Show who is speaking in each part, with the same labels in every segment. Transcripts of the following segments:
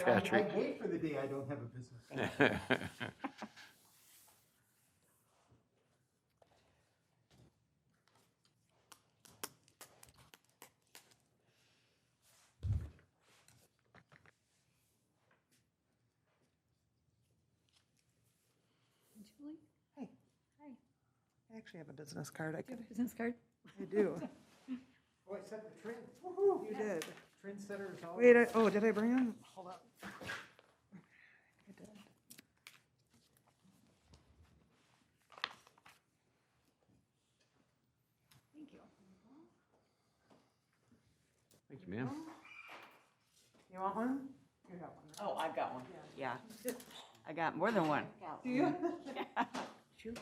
Speaker 1: Patrick.
Speaker 2: I wait for the day I don't have a business card.
Speaker 3: Julie?
Speaker 4: Hey,
Speaker 3: Hi.
Speaker 4: I actually have a business card. I
Speaker 3: Do you
Speaker 4: could.
Speaker 3: have a business card?
Speaker 4: I do.
Speaker 2: Oh, I set the trend.
Speaker 4: Woohoo! You did.
Speaker 2: Trendsetters all.
Speaker 4: Wait. Did I bring them? Hold on. I did.
Speaker 3: Thank you.
Speaker 1: Thank you, ma'am.
Speaker 4: You want one? You got one.
Speaker 5: Oh, I've got one. Yeah. I got more than one.
Speaker 4: Do you?
Speaker 5: Sure.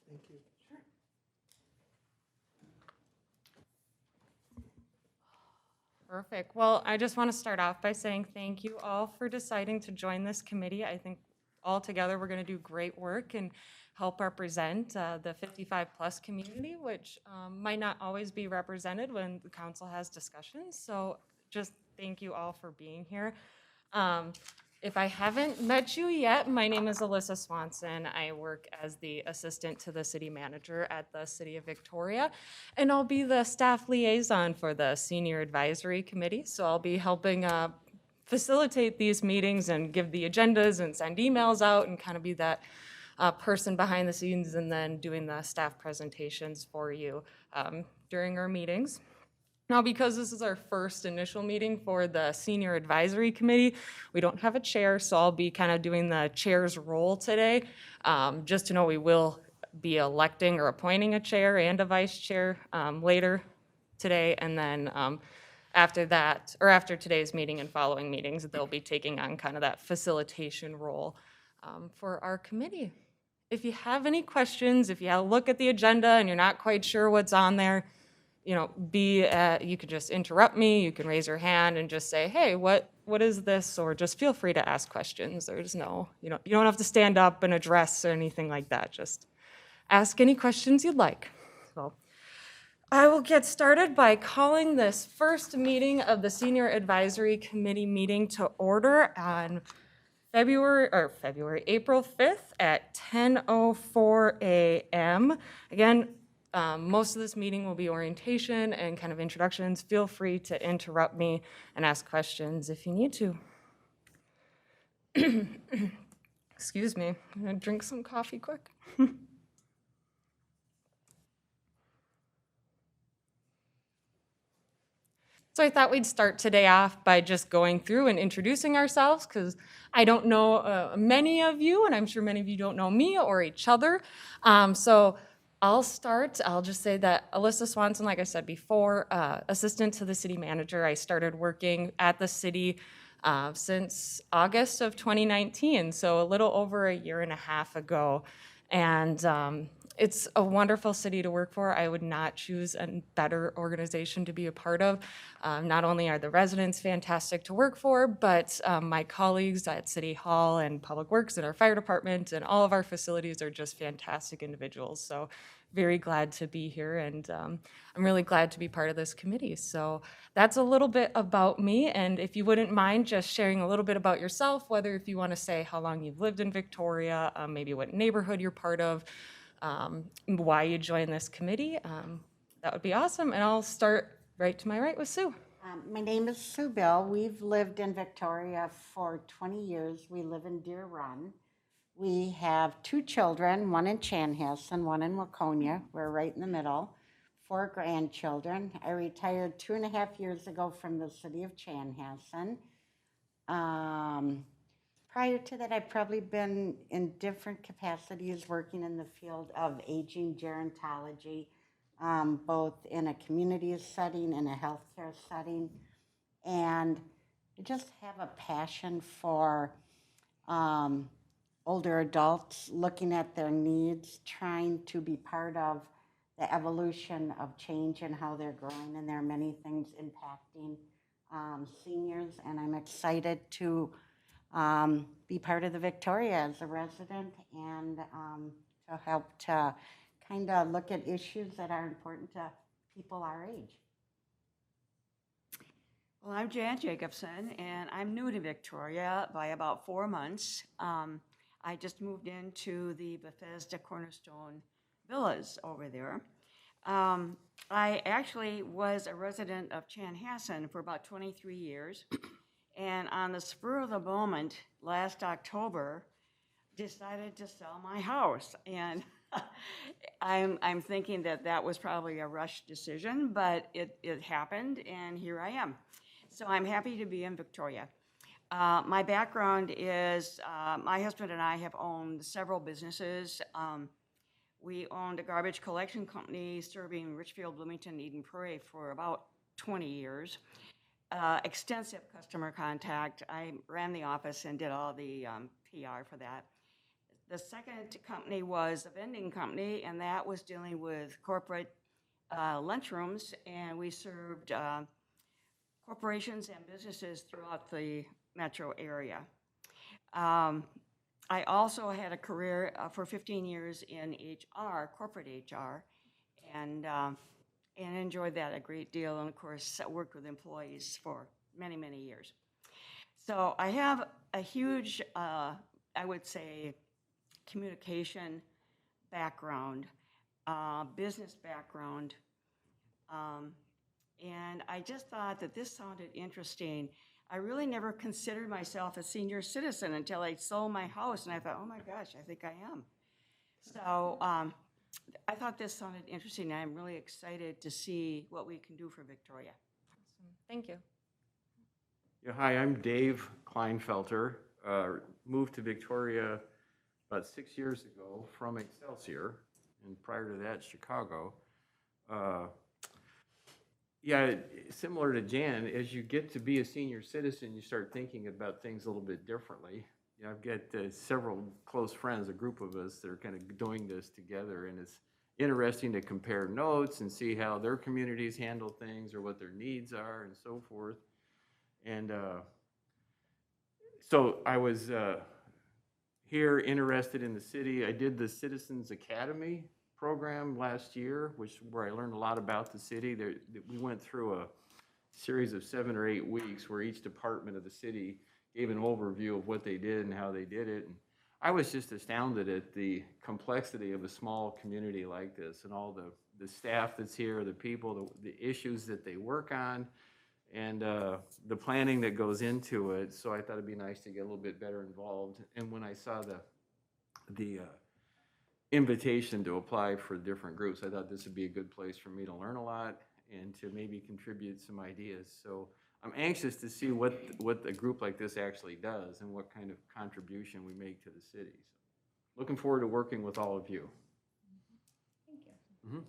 Speaker 4: Thank you. Sure.
Speaker 6: Perfect. Well, I just want to start off by saying thank you all for deciding to join this committee. I think all together we're going to do great work and help represent the 55-plus community, which might not always be represented when the council has discussions. So just thank you all for being here. If I haven't met you yet, my name is Alyssa Swanson. I work as the assistant to the city manager at the City of Victoria, and I'll be the staff liaison for the Senior Advisory Committee. So I'll be helping facilitate these meetings and give the agendas and send emails out and kind of be that person behind the scenes and then doing the staff presentations for you during our meetings. Now, because this is our first initial meeting for the Senior Advisory Committee, we don't have a chair, so I'll be kind of doing the chair's role today. Just to know, we will be electing or appointing a chair and a vice chair later today, and then after that, or after today's meeting and following meetings, they'll be taking on kind of that facilitation role for our committee. If you have any questions, if you look at the agenda and you're not quite sure what's on there, you know, you could just interrupt me, you can raise your hand and just say, hey, what is this? Or just feel free to ask questions. There's no, you don't have to stand up and address or anything like that. Just ask any questions you'd like. So I will get started by calling this first meeting of the Senior Advisory Committee meeting to order on April 5th at 10:04 a.m. Again, most of this meeting will be orientation and kind of introductions. Feel free to interrupt me and ask questions if you need to. Excuse me, I'm gonna drink some coffee quick. So I thought we'd start today off by just going through and introducing ourselves, because I don't know many of you, and I'm sure many of you don't know me or each other. So I'll start. I'll just say that Alyssa Swanson, like I said before, assistant to the city manager. I started working at the city since August of 2019, so a little over a year and a half ago. And it's a wonderful city to work for. I would not choose a better organization to be a part of. Not only are the residents fantastic to work for, but my colleagues at City Hall and Public Works and our fire department and all of our facilities are just fantastic individuals. So very glad to be here, and I'm really glad to be part of this committee. So that's a little bit about me, and if you wouldn't mind just sharing a little bit about yourself, whether if you want to say how long you've lived in Victoria, maybe what neighborhood you're part of, why you joined this committee, that would be awesome. And I'll start right to my right with Sue.
Speaker 7: My name is Sue Bill. We've lived in Victoria for 20 years. We live in Deer Run. We have 2 children, one in Chanhassen, one in Waconia. We're right in the middle. 4 grandchildren. I retired 2.5 years ago from the city of Chanhassen. Prior to that, I've probably been in different capacities working in the field of aging gerontology, both in a community setting and a healthcare setting. And I just have a passion for older adults, looking at their needs, trying to be part of the evolution of change and how they're growing. And there are many things impacting seniors, and I'm excited to be part of the Victoria as a resident and to help to kind of look at issues that are important to people our age.
Speaker 5: Well, I'm Jan Jacobson, and I'm new to Victoria by about 4 months. I just moved into the Bethesda Cornerstone Villas over there. I actually was a resident of Chanhassen for about 23 years, and on the spur of the moment, last October, decided to sell my house. And I'm thinking that that was probably a rushed decision, but it happened, and here I am. So I'm happy to be in Victoria. My background is my husband and I have owned several businesses. We owned a garbage collection company serving Richfield, Bloomington, Eden Prairie for about 20 years. Extensive customer contact. I ran the office and did all the PR for that. The second company was a vending company, and that was dealing with corporate lunchrooms, and we served corporations and businesses throughout the metro area. I also had a career for 15 years in HR, corporate HR, and enjoyed that a great deal, and of course, I worked with employees for many, many years. So I have a huge, I would say, communication background, business background, and I just thought that this sounded interesting. I really never considered myself a senior citizen until I sold my house, and I thought, oh my gosh, I think I am. So I thought this sounded interesting, and I'm really excited to see what we can do for Victoria.
Speaker 6: Awesome. Thank you.
Speaker 1: Yeah, hi, I'm Dave Kleinfelter. Moved to Victoria about 6 years ago from Excelsior, and prior to that, Chicago. Yeah, similar to Jan, as you get to be a senior citizen, you start thinking about things a little bit differently. You know, I've got several close friends, a group of us that are kind of doing this together, and it's interesting to compare notes and see how their communities handle things or what their needs are and so forth. And so I was here interested in the city. I did the Citizens Academy program last year, where I learned a lot about the city. We went through a series of 7 or 8 weeks where each department of the city gave an overview of what they did and how they did it. And I was just astounded at the complexity of a small community like this, and all the staff that's here, the people, the issues that they work on, and the planning that goes into it. So I thought it'd be nice to get a little bit better involved. And when I saw the invitation to apply for different groups, I thought this would be a good place for me to learn a lot and to maybe contribute some ideas. So I'm anxious to see what a group like this actually does and what kind of contribution we make to the city. So looking forward to working with all of you.
Speaker 3: Thank you.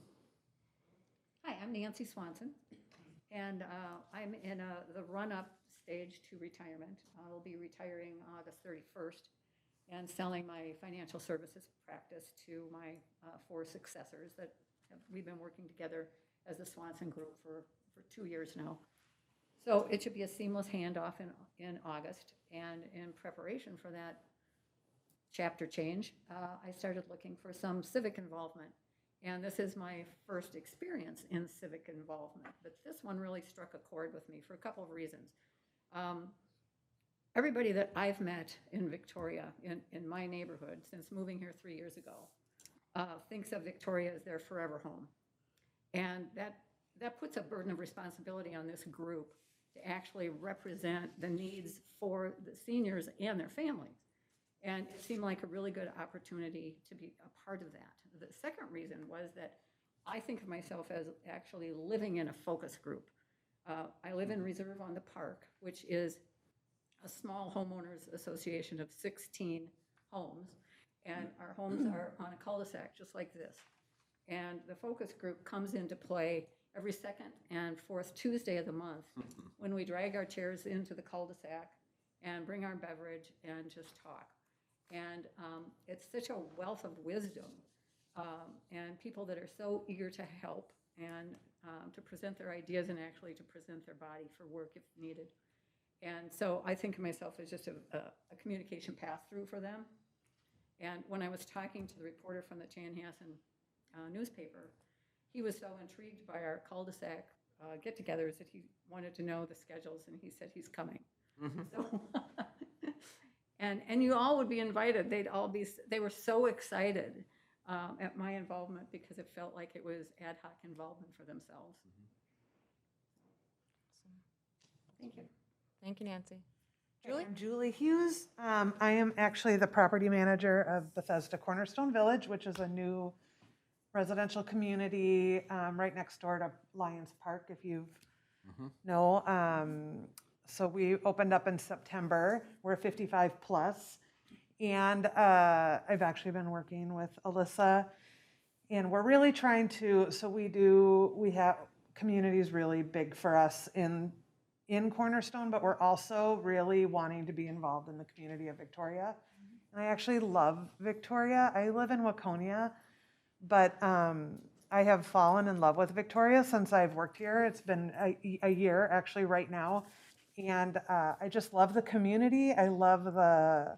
Speaker 3: Hi, I'm Nancy Swanson, and I'm in the run-up stage to retirement. I'll be retiring August 31st and selling my financial services practice to my 4 successors that we've been working together as the Swanson Group for 2 years now. So it should be a seamless handoff in August, and in preparation for that chapter change, I started looking for some civic involvement. And this is my first experience in civic involvement, but this one really struck a chord with me for a couple of reasons. Everybody that I've met in Victoria, in my neighborhood, since moving here 3 years ago, thinks of Victoria as their forever home. And that puts a burden of responsibility on this group to actually represent the needs for the seniors and their families. And it seemed like a really good opportunity to be a part of that. The second reason was that I think of myself as actually living in a focus group. I live in Reserve on the Park, which is a small homeowners association of 16 homes, and our homes are on a cul-de-sac just like this. And the focus group comes into play every second and fourth Tuesday of the month when we drag our chairs into the cul-de-sac and bring our beverage and just talk. And it's such a wealth of wisdom and people that are so eager to help and to present their ideas and actually to present their body for work if needed. And so I think of myself as just a communication pass-through for them. And when I was talking to the reporter from the Chanhassen newspaper, he was so intrigued by our cul-de-sac get-togethers that he wanted to know the schedules, and he said he's coming. So, and you all would be invited. They were so excited at my involvement because it felt like it was ad hoc involvement for themselves. Thank you.
Speaker 6: Thank you, Nancy.
Speaker 4: Julie? I'm Julie Hughes. I am actually the property manager of Bethesda Cornerstone Village, which is a new residential community right next door to Lions Park, if you know. So we opened up in September. We're 55 plus. And I've actually been working with Alyssa, and we're really trying to, we have communities really big for us in Cornerstone, but we're also really wanting to be involved in the community of Victoria. And I actually love Victoria. I live in Waconia, but I have fallen in love with Victoria since I've worked here. It's been a year actually right now. And I just love the community. I love the,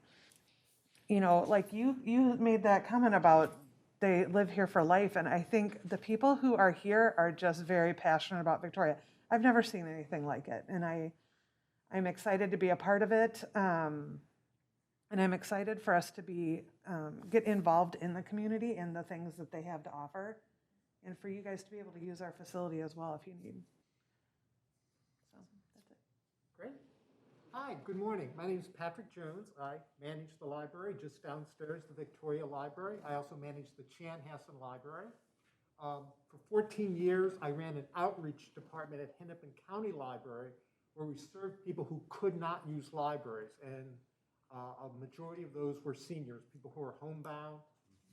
Speaker 4: like you made that comment about they live here for life. And I think the people who are here are just very passionate about Victoria. I've never seen anything like it. And I'm excited to be a part of it. And I'm excited for us to get involved in the community and the things that they have to offer. And for you guys to be able to use our facility as well if you need. So that's it.
Speaker 2: Great. Hi, good morning. My name is Patrick Jones. I manage the library just downstairs, the Victoria Library. I also manage the Chanhassen Library. For 14 years, I ran an outreach department at Hennepin County Library where we served people who could not use libraries. And a majority of those were seniors, people who were homebound,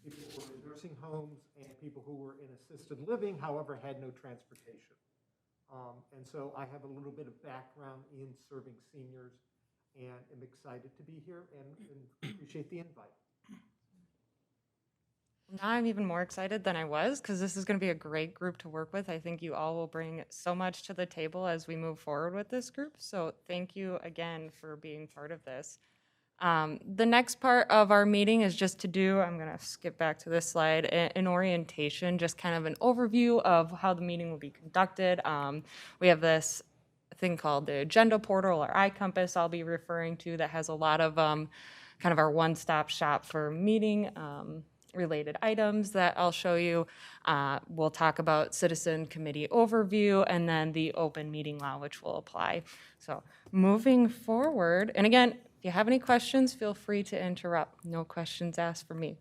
Speaker 2: people who were in nursing homes, and people who were in assisted living, however, had no transportation. And so I have a little bit of background in serving seniors and am excited to be here and appreciate the invite.
Speaker 6: Now I'm even more excited than I was because this is going to be a great group to work with. I think you all will bring so much to the table as we move forward with this group. So thank you again for being part of this. The next part of our meeting is just to do, I'm going to skip back to this slide, an orientation, just kind of an overview of how the meeting will be conducted. We have this thing called the agenda portal or iCompass I'll be referring to that has a lot of kind of our one-stop shop for meeting related items that I'll show you. We'll talk about citizen committee overview and then the open meeting law, which will apply. So moving forward, and again, if you have any questions, feel free to interrupt. No questions asked for me.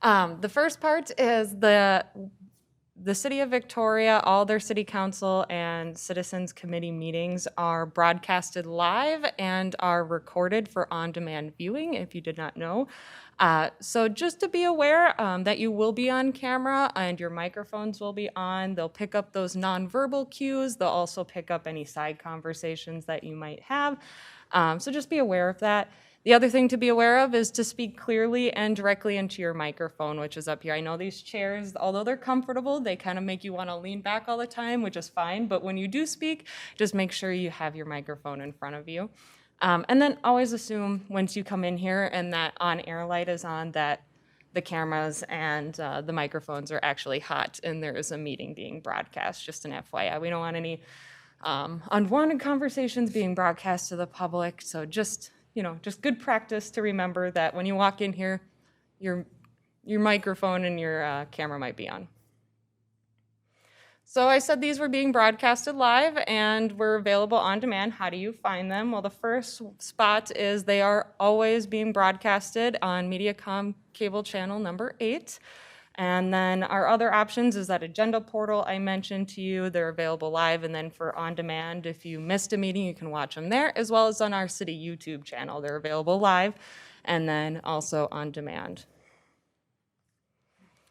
Speaker 6: The first part is the City of Victoria, all their city council and citizens committee meetings are broadcasted live and are recorded for on-demand viewing, if you did not know. So just to be aware that you will be on camera and your microphones will be on. They'll pick up those nonverbal cues. They'll also pick up any side conversations that you might have. So just be aware of that. The other thing to be aware of is to speak clearly and directly into your microphone, which is up here. I know these chairs, although they're comfortable, they kind of make you want to lean back all the time, which is fine. But when you do speak, just make sure you have your microphone in front of you. And then always assume once you come in here and that on-air light is on that the cameras and the microphones are actually hot and there is a meeting being broadcast, just an FYI. We don't want any unwanted conversations being broadcast to the public. So just good practice to remember that when you walk in here, your microphone and your camera might be on. So I said these were being broadcasted live and were available on demand. How do you find them? Well, the first spot is they are always being broadcasted on Mediacom cable channel number 8. And then our other options is that agenda portal I mentioned to you. They're available live, and then for on demand, if you missed a meeting, you can watch them there, as well as on our city YouTube channel. They're available live and then also on demand.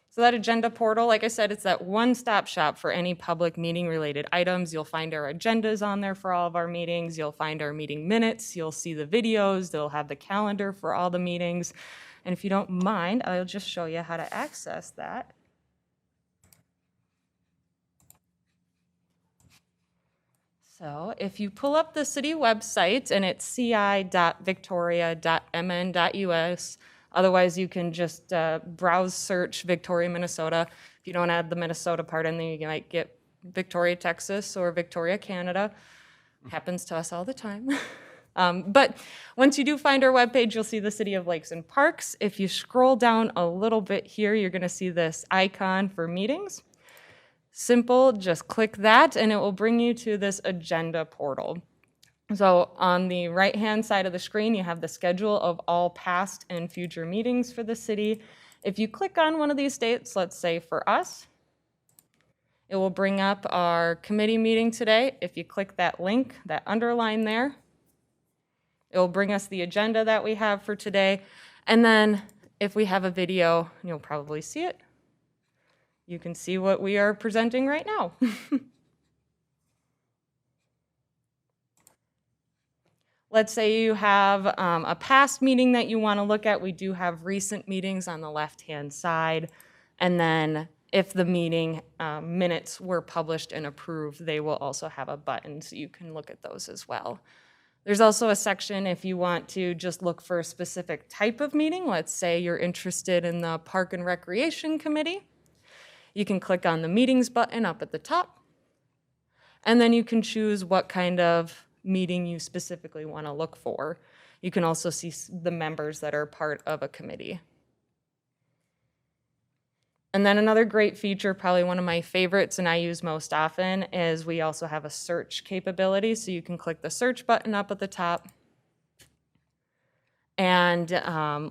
Speaker 6: So that agenda portal, like I said, it's that one-stop shop for any public meeting-related items. You'll find our agendas on there for all of our meetings. You'll find our meeting minutes. You'll see the videos. They'll have the calendar for all the meetings. And if you don't mind, I'll just show you how to access that. So if you pull up the city website, and it's ci.victoria.mn.us, otherwise you can just browse search Victoria, Minnesota. If you don't add the Minnesota part in there, you might get Victoria, Texas, or Victoria, Canada. Happens to us all the time. But once you do find our webpage, you'll see the City of Lakes and Parks. If you scroll down a little bit here, you're going to see this icon for meetings. Simple, just click that, and it will bring you to this agenda portal. So on the right-hand side of the screen, you have the schedule of all past and future meetings for the city. If you click on one of these dates, let's say for us, it will bring up our committee meeting today. If you click that link, that underline there, it will bring us the agenda that we have for today. And then if we have a video, you'll probably see it. You can see what we are presenting right now. Let's say you have a past meeting that you want to look at. We do have recent meetings on the left-hand side. And then if the meeting minutes were published and approved, they will also have a button, so you can look at those as well. There's also a section if you want to just look for a specific type of meeting. Let's say you're interested in the Park and Recreation Committee. You can click on the Meetings button up at the top. And then you can choose what kind of meeting you specifically want to look for. You can also see the members that are part of a committee. And then another great feature, probably one of my favorites and I use most often, is we also have a search capability. So you can click the search button up at the top. And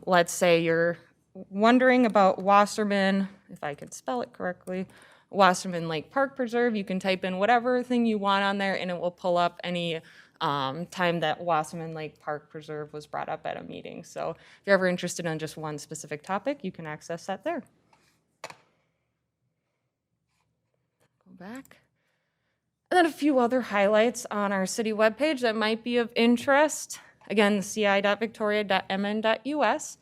Speaker 6: let's say you're wondering about Wasserman, if I could spell it correctly, Wasserman Lake Park Preserve. You can type in whatever thing you want on there and it will pull up any time that Wasserman Lake Park Preserve was brought up at a meeting. So if you're ever interested in just one specific topic, you can access that there. Back. And then a few other highlights on our city webpage that might be of interest. Again, ci.victoria.mn.us.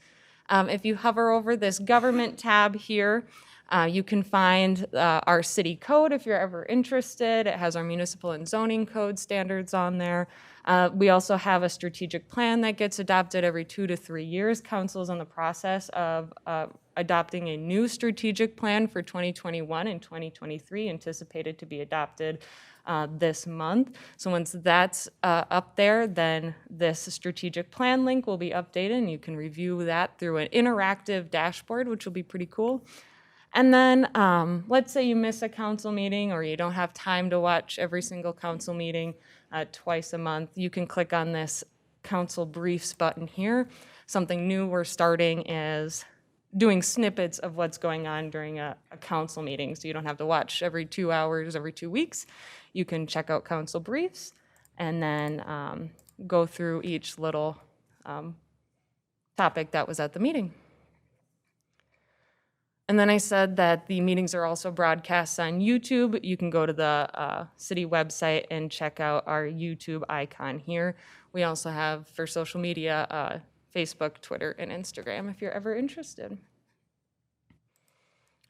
Speaker 6: If you hover over this government tab here, you can find our city code if you're ever interested. It has our municipal and zoning code standards on there. We also have a strategic plan that gets adopted every 2 to 3 years. Council is in the process of adopting a new strategic plan for 2021 and 2023, anticipated to be adopted this month. So once that's up there, then this strategic plan link will be updated and you can review that through an interactive dashboard, which will be pretty cool. And then let's say you miss a council meeting or you don't have time to watch every single council meeting twice a month. You can click on this council briefs button here. Something new we're starting is doing snippets of what's going on during a council meeting. So you don't have to watch every 2 hours, every 2 weeks. You can check out council briefs and then go through each little topic that was at the meeting. And then I said that the meetings are also broadcast on YouTube. You can go to the city website and check out our YouTube icon here. We also have, for social media, Facebook, Twitter, and Instagram if you're ever interested.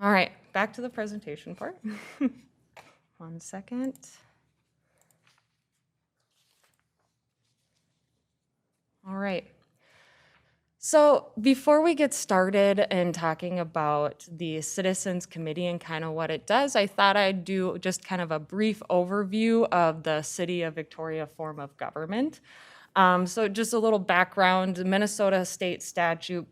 Speaker 6: All right, back to the presentation part. 1 second. All right. So before we get started in talking about the Citizens Committee and kind of what it does, I thought I'd do just kind of a brief overview of the City of Victoria form of government. So just a little background, the Minnesota state statute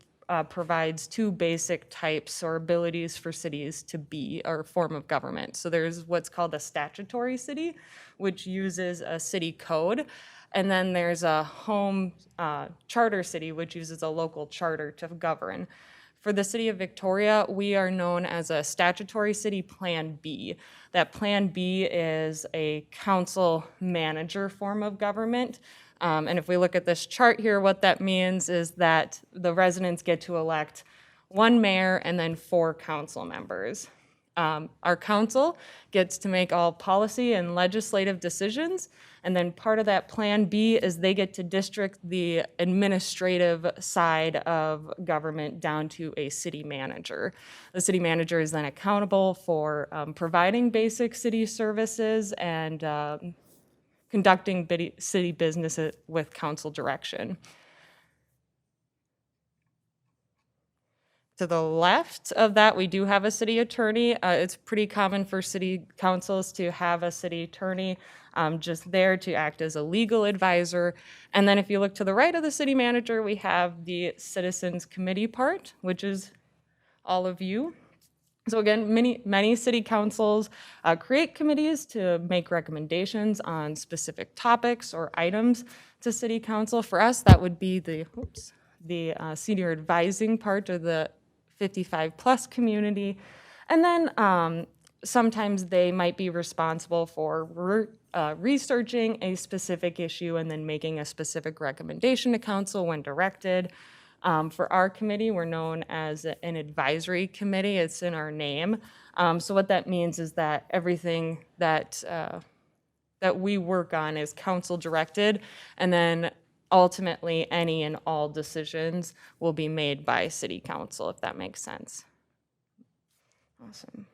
Speaker 6: provides 2 basic types or abilities for cities to be or form of government. So there's what's called a statutory city, which uses a city code. And then there's a home charter city, which uses a local charter to govern. For the City of Victoria, we are known as a statutory city Plan B. That Plan B is a council manager form of government. And if we look at this chart here, what that means is that the residents get to elect 1 mayor and then 4 council members. Our council gets to make all policy and legislative decisions, and then part of that Plan B is they get to district the administrative side of government down to a city manager. The city manager is then accountable for providing basic city services and conducting city business with council direction. To the left of that, we do have a city attorney. It's pretty common for city councils to have a city attorney just there to act as a legal advisor. And then if you look to the right of the city manager, we have the citizens committee part, which is all of you. So again, many city councils create committees to make recommendations on specific topics or items to city council. For us, that would be the senior advising part of the 55+ community. And then sometimes they might be responsible for researching a specific issue and then making a specific recommendation to council when directed. For our committee, we're known as an advisory committee. It's in our name. So what that means is that everything that we work on is council directed, and then ultimately any and all decisions will be made by city council, if that makes sense. Awesome.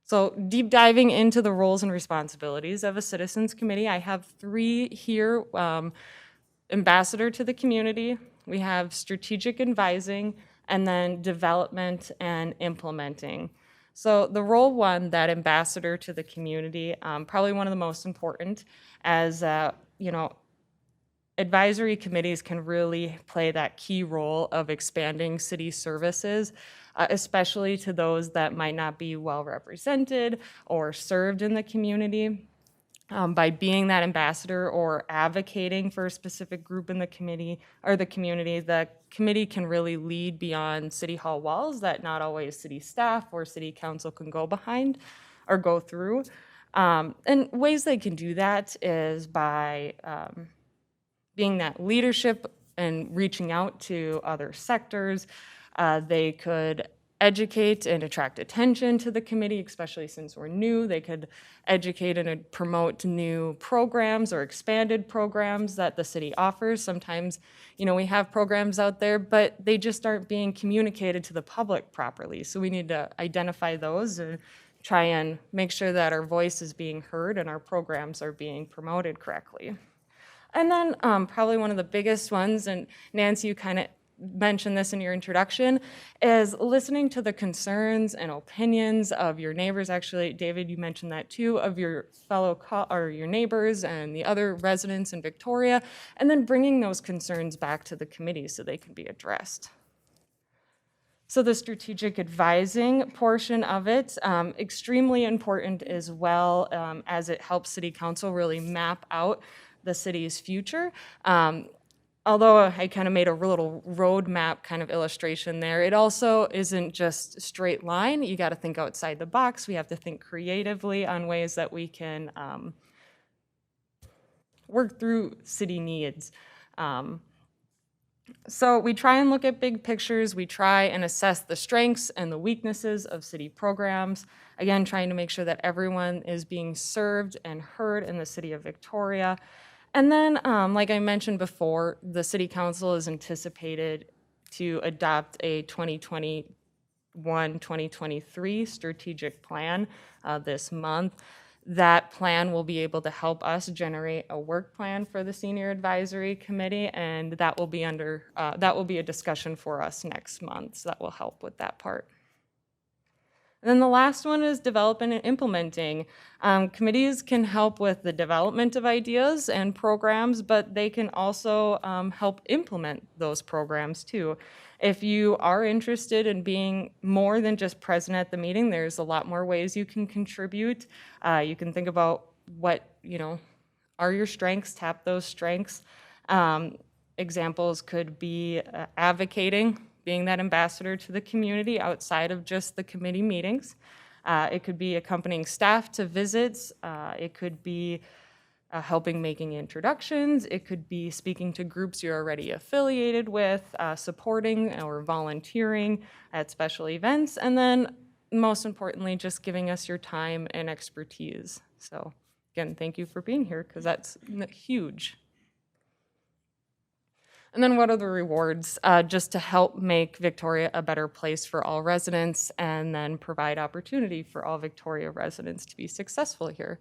Speaker 6: So deep diving into the roles and responsibilities of a citizens committee, I have 3 here. Ambassador to the community, we have strategic advising, and then development and implementing. So the role 1, that ambassador to the community, probably one of the most important, as advisory committees can really play that key role of expanding city services, especially to those that might not be well represented or served in the community. By being that ambassador or advocating for a specific group in the committee or the community, the committee can really lead beyond city hall walls that not always city staff or city council can go behind or go through. And ways they can do that is by being that leadership and reaching out to other sectors. They could educate and attract attention to the committee, especially since we're new. They could educate and promote new programs or expanded programs that the city offers. Sometimes, we have programs out there, but they just aren't being communicated to the public properly. So we need to identify those and try and make sure that our voice is being heard and our programs are being promoted correctly. And then probably one of the biggest ones, and Nancy, you kind of mentioned this in your introduction, is listening to the concerns and opinions of your neighbors. Actually, David, you mentioned that too, of your fellow or your neighbors and the other residents in Victoria, and then bringing those concerns back to the committee so they can be addressed. So the strategic advising portion of it, extremely important as well, as it helps city council really map out the city's future. Although I kind of made a little roadmap kind of illustration there, it also isn't just a straight line. You got to think outside the box. We have to think creatively on ways that we can work through city needs. So we try and look at big pictures. We try and assess the strengths and the weaknesses of city programs. Again, trying to make sure that everyone is being served and heard in the city of Victoria. And then, like I mentioned before, the City Council is anticipated to adopt a 2021-2023 strategic plan this month. That plan will be able to help us generate a work plan for the Senior Advisory Committee, and that will be a discussion for us next month, so that will help with that part. And then the last one is developing and implementing. Committees can help with the development of ideas and programs, but they can also help implement those programs too. If you are interested in being more than just present at the meeting, there's a lot more ways you can contribute. You can think about what, are your strengths, tap those strengths. Examples could be advocating, being that ambassador to the community outside of just the committee meetings. It could be accompanying staff to visits. It could be helping making introductions. It could be speaking to groups you're already affiliated with, supporting or volunteering at special events. And then most importantly, just giving us your time and expertise. So again, thank you for being here because that's huge. And then what are the rewards? Just to help make Victoria a better place for all residents and then provide opportunity for all Victoria residents to be successful here.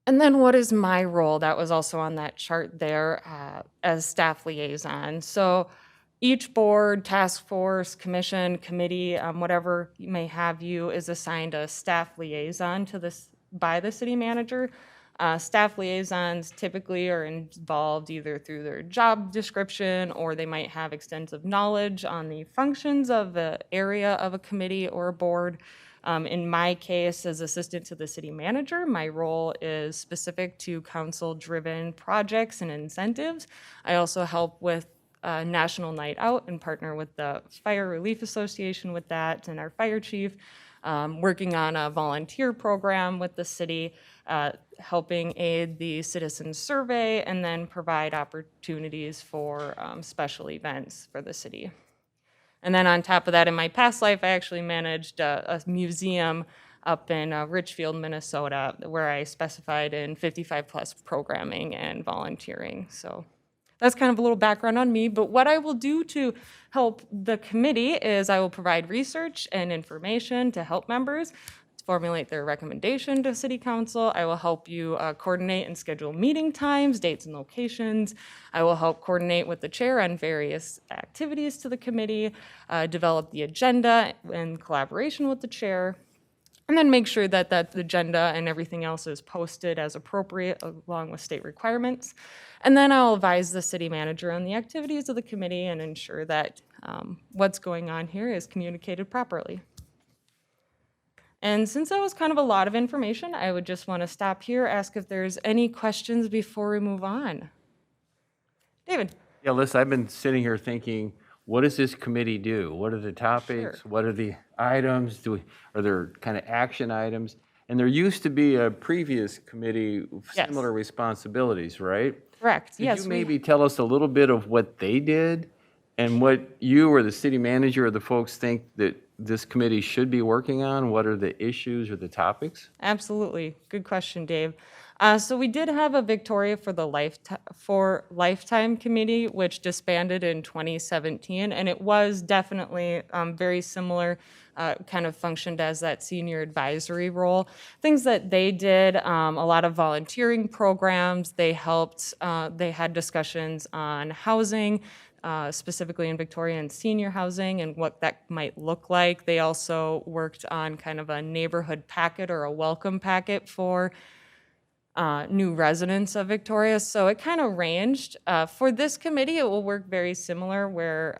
Speaker 6: And then what is my role? That was also on that chart there as staff liaison. So each board, task force, commission, committee, whatever may have you, is assigned a staff liaison to this by the city manager. Staff liaisons typically are involved either through their job description or they might have extensive knowledge on the functions of the area of a committee or a board. In my case, as assistant to the city manager, my role is specific to council-driven projects and incentives. I also help with National Night Out and partner with the Fire Relief Association with that and our fire chief, working on a volunteer program with the city, helping aid the citizen survey, and then provide opportunities for special events for the city. And then on top of that, in my past life, I actually managed a museum up in Richfield, Minnesota, where I specified in 55+ programming and volunteering. So that's kind of a little background on me. But what I will do to help the committee is I will provide research and information to help members formulate their recommendation to City Council. I will help you coordinate and schedule meeting times, dates, and locations. I will help coordinate with the chair on various activities to the committee, develop the agenda in collaboration with the chair, and then make sure that that agenda and everything else is posted as appropriate along with state requirements. And then I'll advise the city manager on the activities of the committee and ensure that what's going on here is communicated properly. And since that was kind of a lot of information, I would just want to stop here, ask if there's any questions before we move on. David?
Speaker 1: Yeah, listen, I've been sitting here thinking, what does this committee do? What are the topics?
Speaker 6: Sure.
Speaker 1: What are the items? Are there kind of action items? And there used to be a previous committee with
Speaker 6: Yes.
Speaker 1: similar responsibilities, right?
Speaker 6: Correct.
Speaker 1: Could
Speaker 6: Yes.
Speaker 1: you maybe tell us a little bit of what they did and what you or the city manager or the folks think that this committee should be working on? What are the issues or the topics?
Speaker 6: Absolutely. Good question, Dave. So we did have a Victoria for the Lifetime Committee, which disbanded in 2017, and it was definitely very similar, kind of functioned as that senior advisory role. Things that they did, a lot of volunteering programs. They helped, they had discussions on housing, specifically in Victoria and senior housing and what that might look like. They also worked on kind of a neighborhood packet or a welcome packet for new residents of Victoria. So it kind of ranged. For this committee, it will work very similar where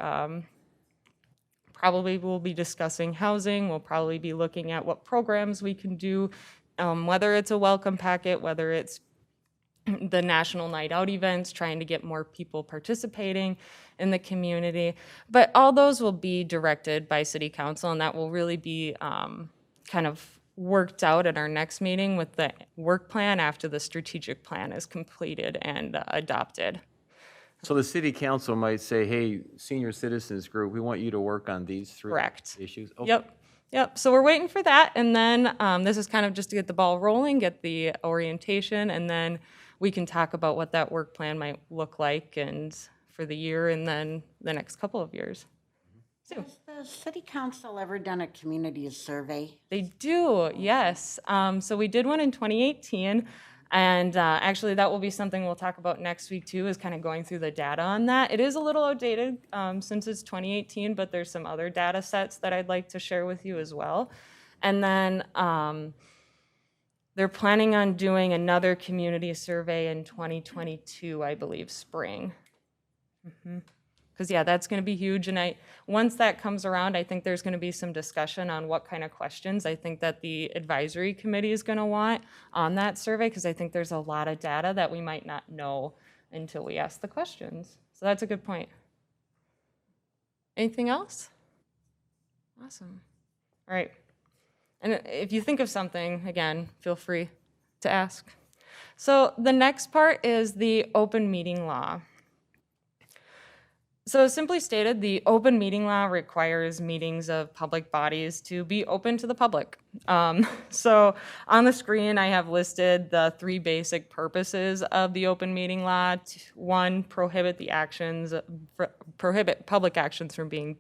Speaker 6: probably we'll be discussing housing. We'll probably be looking at what programs we can do, whether it's a welcome packet, whether it's the National Night Out events, trying to get more people participating in the community. But all those will be directed by City Council, and that will really be kind of worked out at our next meeting with the work plan after the strategic plan is completed and adopted.
Speaker 1: So the city council might say, hey, senior citizens group, we want you to work on these three
Speaker 6: Correct.
Speaker 1: issues. Okay.
Speaker 6: Yep. So we're waiting for that. And then this is kind of just to get the ball rolling, get the orientation, and then we can talk about what that work plan might look like and for the year and then the next couple of years. Sue.
Speaker 7: Has the city council ever done a community survey?
Speaker 6: They do, yes. So we did one in 2018. And actually, that will be something we'll talk about next week, too, is kind of going through the data on that. It is a little outdated since it's 2018, but there's some other data sets that I'd like to share with you as well. And then they're planning on doing another community survey in 2022, I believe, spring. Because, yeah, that's going to be huge. And once that comes around, I think there's going to be some discussion on what kind of questions I think that the advisory committee is going to want on that survey, because I think there's a lot of data that we might not know until we ask the questions. So that's a good point. Anything else? Awesome. All right. And if you think of something, again, feel free to ask. So the next part is the open meeting law. So simply stated, the open meeting law requires meetings of public bodies to be open to the public. So on the screen, I have listed the three basic purposes of the open meeting law. One, prohibit public actions from being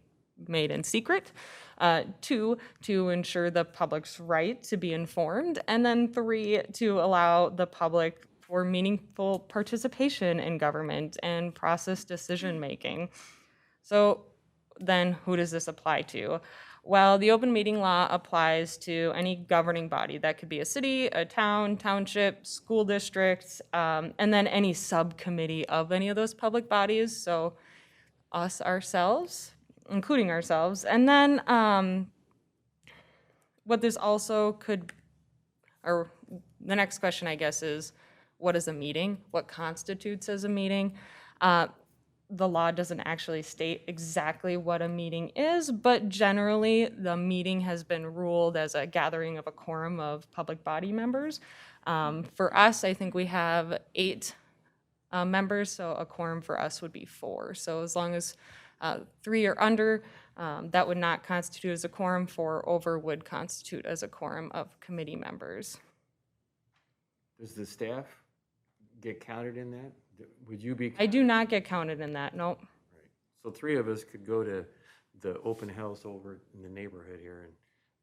Speaker 6: made in secret. 2, to ensure the public's right to be informed, and then 3, to allow the public for meaningful participation in government and process decision-making. So then who does this apply to? Well, the open meeting law applies to any governing body. That could be a city, a town, township, school district, and then any subcommittee of any of those public bodies. So us, ourselves, including ourselves. And then what this also could, or the next question, I guess, is what is a meeting? What constitutes as a meeting? The law doesn't actually state exactly what a meeting is, but generally the meeting has been ruled as a gathering of a quorum of public body members. For us, I think we have 8 members, so a quorum for us would be 4. So as long as 3 or under, that would not constitute as a quorum. 4 over would constitute as a quorum of committee members.
Speaker 1: Does the staff get counted in that? Would you be?
Speaker 6: I do not get counted in that, no.
Speaker 1: Right. So 3 of us could go to the open house over in the neighborhood here and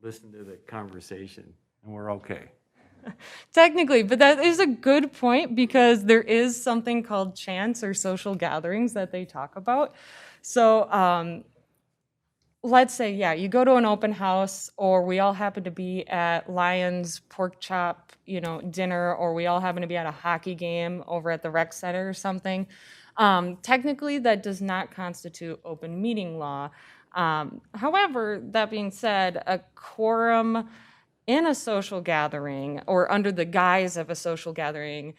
Speaker 1: listen to the conversation, and we're okay.
Speaker 6: Technically, but that is a good point because there is something called chants or social gatherings that they talk about. So let's say, yeah, you go to an open house, or we all happen to be at Lions pork chop, dinner, or we all happen to be at a hockey game over at the rec center or something. Technically, that does not constitute open meeting law. However, that being said, a quorum in a social gathering or under the guise of a social gathering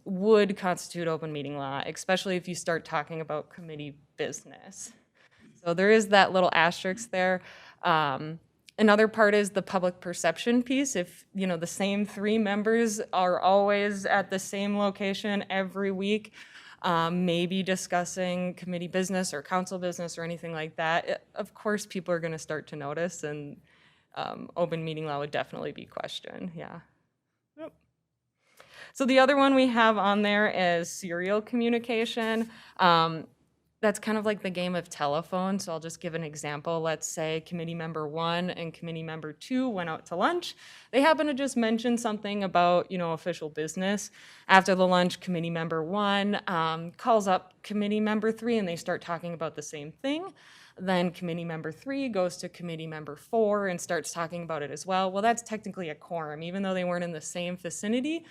Speaker 6: would constitute open meeting law, especially if you start talking about committee business. So there is that little asterisk there. Another part is the public perception piece. If, the same 3 members are always at the same location every week, maybe discussing committee business or council business or anything like that, of course, people are going to start to notice, and open meeting law would definitely be questioned, yeah. Yep. So the other one we have on there is serial communication. That's kind of like the game of telephone, so I'll just give an example. Let's say committee member 1 and committee member 2 went out to lunch. They happen to just mention something about, official business. After the lunch, committee member 1 calls up committee member 3, and they start talking about the same thing. Then committee member 3 goes to committee member 4 and starts talking about it as well. Well, that's technically a quorum. Even though they weren't in the same vicinity,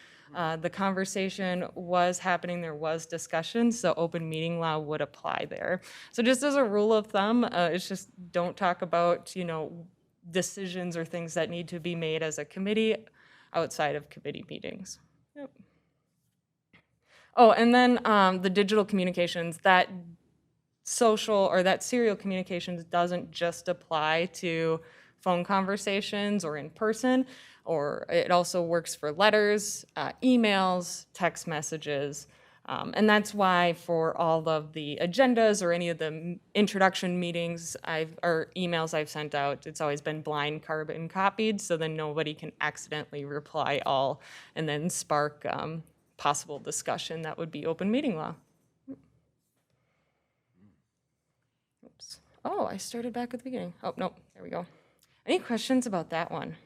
Speaker 6: the conversation was happening, there was discussion, so open meeting law would apply there. So just as a rule of thumb, it's just don't talk about, decisions or things that need to be made as a committee outside of committee meetings. Yep. Oh, and then the digital communications, that social or that serial communications doesn't just apply to phone conversations or in person, or it also works for letters, emails, text messages. And that's why for all of the agendas or any of the introduction meetings or emails I've sent out, it's always been blind carbon copied, so then nobody can accidentally reply all and then spark possible discussion. That would be open meeting law. Oops. Oh, I started back at the beginning. Oh, no, there we go. Any questions about that one?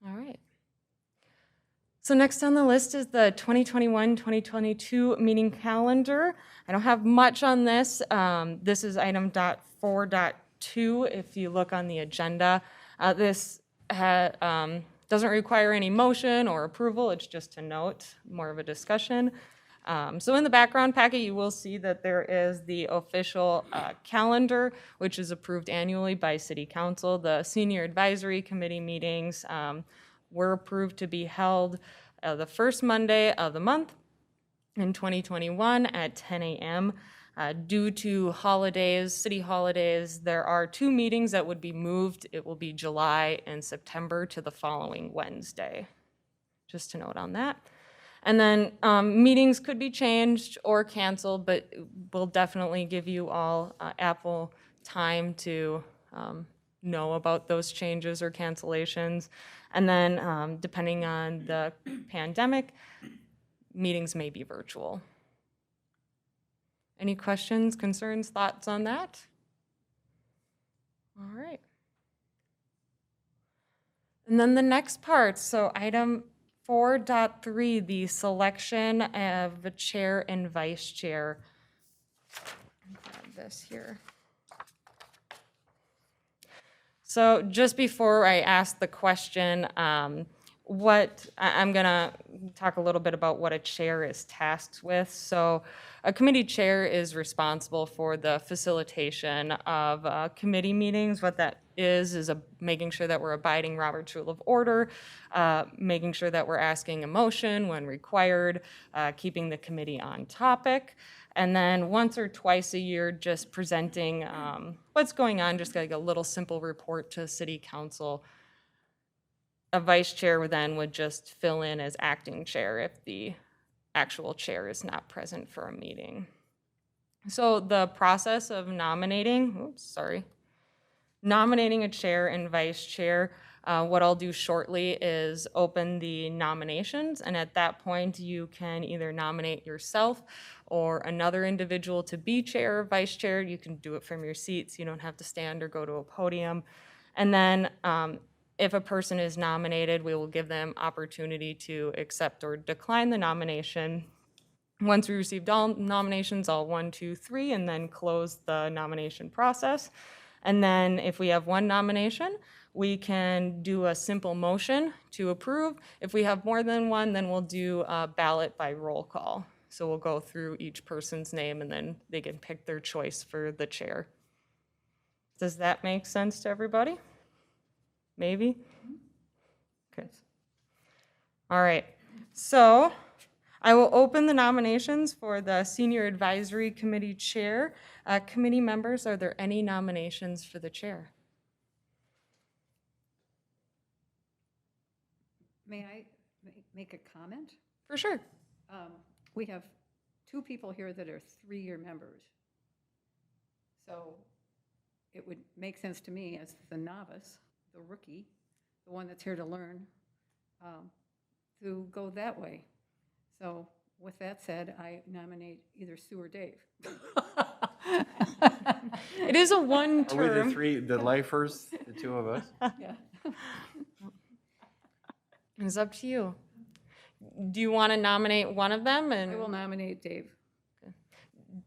Speaker 6: All right. So next on the list is the 2021-2022 meeting calendar. I don't have much on this. This is item .4.2 if you look on the agenda. This doesn't require any motion or approval. It's just a note, more of a discussion. So in the background packet, you will see that there is the official calendar, which is approved annually by City Council. The Senior Advisory Committee meetings were approved to be held the first Monday of the month in 2021 at 10 a.m. Due to holidays, city holidays, there are 2 meetings that would be moved. It will be July and September to the following Wednesday. Just to note on that. And then meetings could be changed or canceled, but we'll definitely give you all ample time to know about those changes or cancellations. And then depending on the pandemic, meetings may be virtual. Any questions, concerns, thoughts on that? And then the next part, so item 4.3, the selection of the chair and vice chair. Grab this here. So just before I ask the question, I'm gonna talk a little bit about what a chair is tasked with. So a committee chair is responsible for the facilitation of committee meetings. What that is making sure that we're abiding Robert's Rule of Order, making sure that we're asking a motion when required, keeping the committee on topic. And then once or twice a year, just presenting what's going on, just like a little simple report to City Council. A vice chair then would just fill in as acting chair if the actual chair is not present for a meeting. So the process of nominating a chair and vice chair, what I'll do shortly is open the nominations, and at that point you can either nominate yourself or another individual to be chair or vice chair. You can do it from your seats. You don't have to stand or go to a podium. And then if a person is nominated, we will give them opportunity to accept or decline the nomination. Once we received all nominations, all 1, 2, 3, and then close the nomination process. And then if we have one nomination, we can do a simple motion to approve. If we have more than one, then we'll do a ballot by roll call. So we'll go through each person's name and then they can pick their choice for the chair. Does that make sense to everybody? Maybe? Okay. All right. So I will open the nominations for the Senior Advisory Committee Chair. Committee members, are there any nominations for the chair?
Speaker 3: May I make a comment?
Speaker 6: For sure.
Speaker 3: We have 2 people here that are 3-year members. So it would make sense to me as the novice, the rookie, the one that's here to learn, to go that way. So with that said, I nominate either Sue or Dave.
Speaker 6: It is a
Speaker 1: Are we the
Speaker 6: one-term.
Speaker 1: three, the lifers, the two of us?
Speaker 3: Yeah.
Speaker 6: It's up to you. Do you want to nominate one of them?
Speaker 3: I will nominate Dave.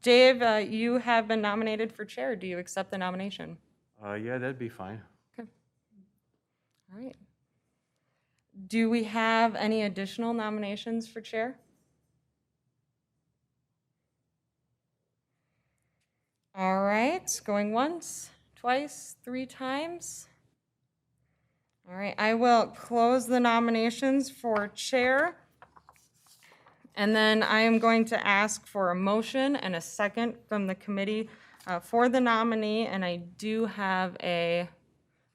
Speaker 6: Dave, you have been nominated for chair. Do you accept the nomination?
Speaker 1: Yeah, that'd be fine.
Speaker 6: Okay. All right. Do we have any additional nominations for chair? All right, going once, twice, 3 times. All right, I will close the nominations for chair. And then I am going to ask for a motion and a second from the committee for the nominee, and I do have a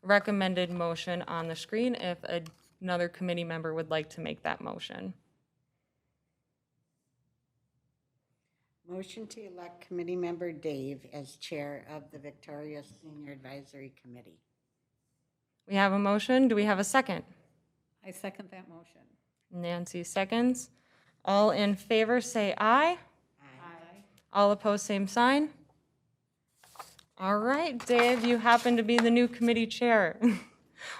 Speaker 6: recommended motion on the screen if another committee member would like to make that motion.
Speaker 7: Motion to elect committee member Dave as chair of the Victoria Senior Advisory Committee.
Speaker 6: We have a motion. Do we have a second?
Speaker 3: I second that motion.
Speaker 6: Nancy seconds. All in favor say aye.
Speaker 3: Aye.
Speaker 6: All opposed, same sign. All right, Dave, you happen to be the new committee chair.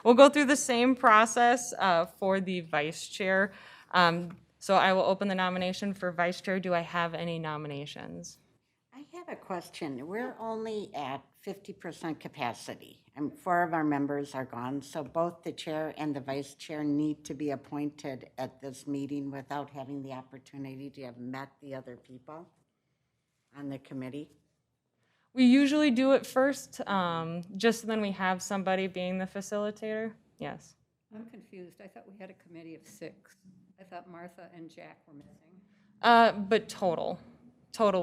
Speaker 6: We'll go through the same process for the vice chair. So I will open the nomination for vice chair. Do I have any nominations?
Speaker 7: I have a question. We're only at 50% capacity, and 4 of our members are gone, so both the chair and the vice chair need to be appointed at this meeting without having the opportunity to have met the other people on the committee.
Speaker 6: We usually do it first, just so then we have somebody being the facilitator. Yes.
Speaker 3: I'm confused. I thought we had a committee of 6. I thought Martha and Jack were missing.
Speaker 6: But total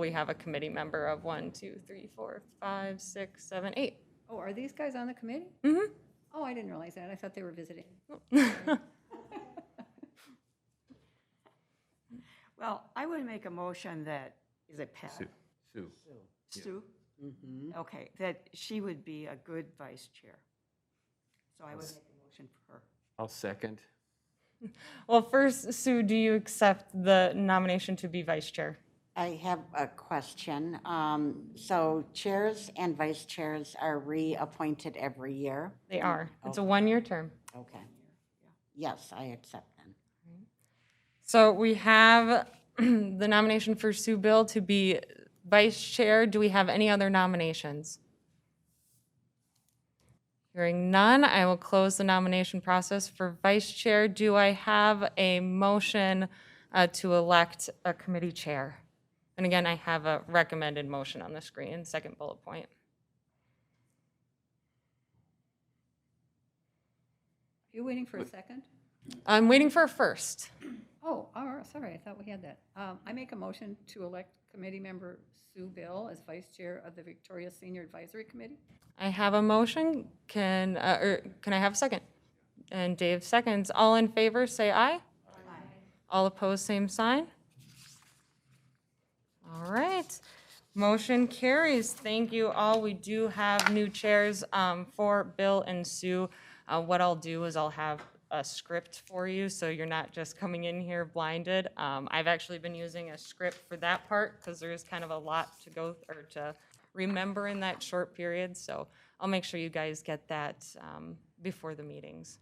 Speaker 6: we have a committee member of 1, 2, 3, 4, 5, 6, 7, 8.
Speaker 3: Oh, are these guys on the committee?
Speaker 6: Mm-hmm.
Speaker 3: Oh, I didn't realize that. I thought they were visiting.
Speaker 5: Well, I would make a motion that, is it Pat?
Speaker 1: Sue.
Speaker 5: Sue?
Speaker 7: Mm-hmm.
Speaker 5: Okay, that she would be a good vice chair. So I would make a motion for her.
Speaker 1: I'll second.
Speaker 6: Well, first, Sue, do you accept the nomination to be vice chair?
Speaker 7: I have a question. So chairs and vice chairs are reappointed every year?
Speaker 6: They are. It's a 1-year term.
Speaker 7: Okay. Yes, I accept them.
Speaker 6: So we have the nomination for Sue Bill to be vice chair. Do we have any other nominations? Hearing none, I will close the nomination process for vice chair. Do I have a motion to elect a committee chair? And again, I have a recommended motion on the screen, second bullet point.
Speaker 3: You waiting for a second?
Speaker 6: I'm waiting for a first.
Speaker 3: Oh, sorry, I thought we had that. I make a motion to elect committee member Sue Bill as vice chair of the Victoria Senior Advisory Committee.
Speaker 6: I have a motion. Can I have a second? And Dave seconds. All in favor, say aye. Aye. All opposed, same sign. All right. Motion carries. Thank you all. We do have new chairs for Bill and Sue. What I'll do is I'll have a script for you, so you're not just coming in here blinded. I've actually been using a script for that part because there's kind of a lot to go or to remember in that short period. So I'll make sure you guys get that before the meetings.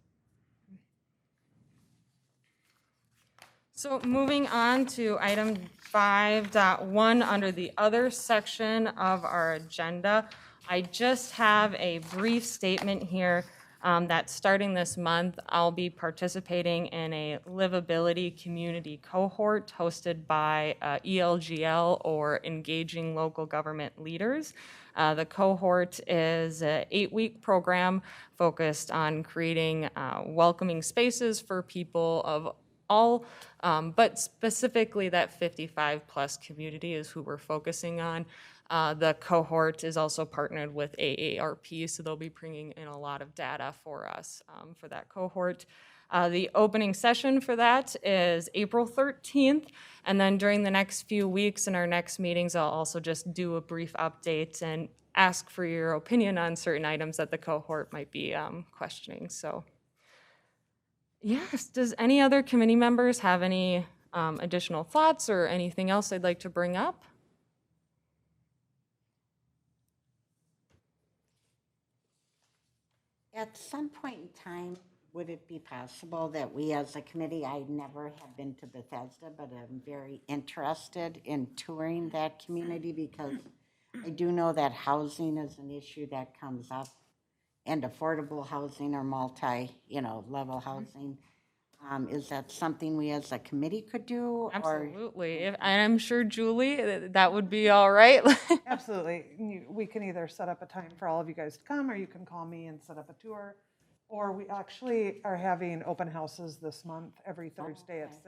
Speaker 6: So moving on to item 5.1 under the other section of our agenda, I just have a brief statement here that starting this month, I'll be participating in a livability community cohort hosted by ELGL, or Engaging Local Government Leaders. The cohort is an 8-week program focused on creating welcoming spaces for people of all, but specifically that 55+ community is who we're focusing on. The cohort is also partnered with AARP, so they'll be bringing in a lot of data for us for that cohort. The opening session for that is April 13th, and then during the next few weeks in our next meetings, I'll also just do a brief update and ask for your opinion on certain items that the cohort might be questioning. So, yes, does any other committee members have any additional thoughts or anything else they'd like to bring up?
Speaker 7: At some point in time, would it be possible that we as a committee, I never have been to Bethesda, but I'm very interested in touring that community because I do know that housing is an issue that comes up, and affordable housing or level housing. Is that something we as a committee could do?
Speaker 6: Absolutely. And I'm sure, Julie, that would be all right.
Speaker 4: Absolutely. We can either set up a time for all of you guys to come, or you can call me and set up a tour. Or we actually are having open houses this month, every Thursday at 6.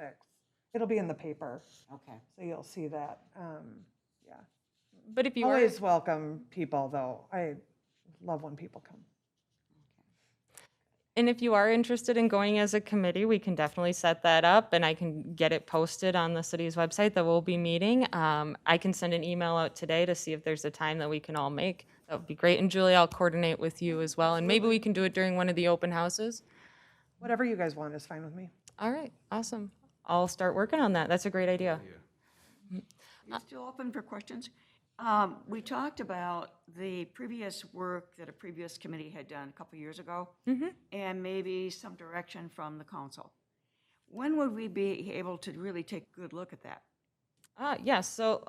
Speaker 4: It'll be in the paper,
Speaker 7: Okay.
Speaker 4: so you'll see that. Yeah.
Speaker 6: But if you are,
Speaker 4: Always welcome people, though. I love when people come.
Speaker 6: and if you are interested in going as a committee, we can definitely set that up, and I can get it posted on the city's website that we'll be meeting. I can send an email out today to see if there's a time that we can all make. That would be great. And Julie, I'll coordinate with you as well, and maybe we can do it during one of the open houses.
Speaker 4: Whatever you guys want is fine with me.
Speaker 6: All right, awesome. I'll start working on that. That's a great idea.
Speaker 5: You still open for questions? We talked about the previous work that a previous committee had done a couple years ago, and maybe some direction from the council. When would we be able to really take a good look at that?
Speaker 6: Yes, so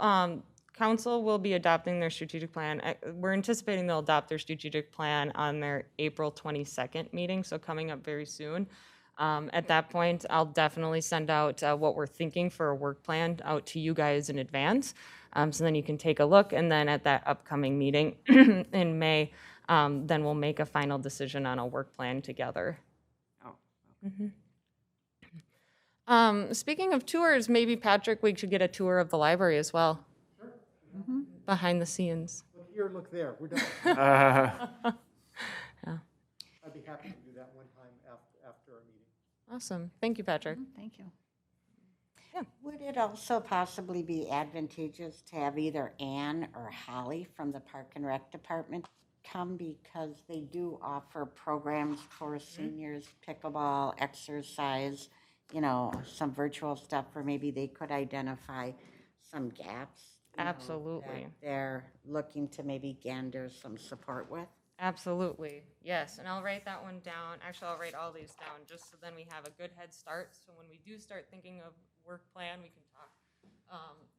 Speaker 6: council will be adopting their strategic plan. We're anticipating they'll adopt their strategic plan on their April 22nd meeting, so coming up very soon. At that point, I'll definitely send out what we're thinking for a work plan out to you guys in advance. So then you can take a look, and then at that upcoming meeting in May, then we'll make a final decision on a work plan together.
Speaker 5: Oh,
Speaker 6: Speaking of tours, maybe Patrick, we should get a tour of the library as well. Sure. Behind the scenes.
Speaker 2: Look here, look there, we're done.
Speaker 6: Yeah.
Speaker 2: I'd be happy to do that one time after our meeting.
Speaker 6: Awesome. Thank you, Patrick.
Speaker 3: Thank you.
Speaker 7: Would it also possibly be advantageous to have either Ann or Holly from the Park and Rec Department come, because they do offer programs for seniors, pickleball, exercise, some virtual stuff where maybe they could identify some gaps.
Speaker 6: Absolutely.
Speaker 7: That they're looking to maybe gander some support with.
Speaker 6: Absolutely, yes, and I'll write that one down. Actually, I'll write all these down, just so then we have a good head start. So when we do start thinking of work plan, we can talk,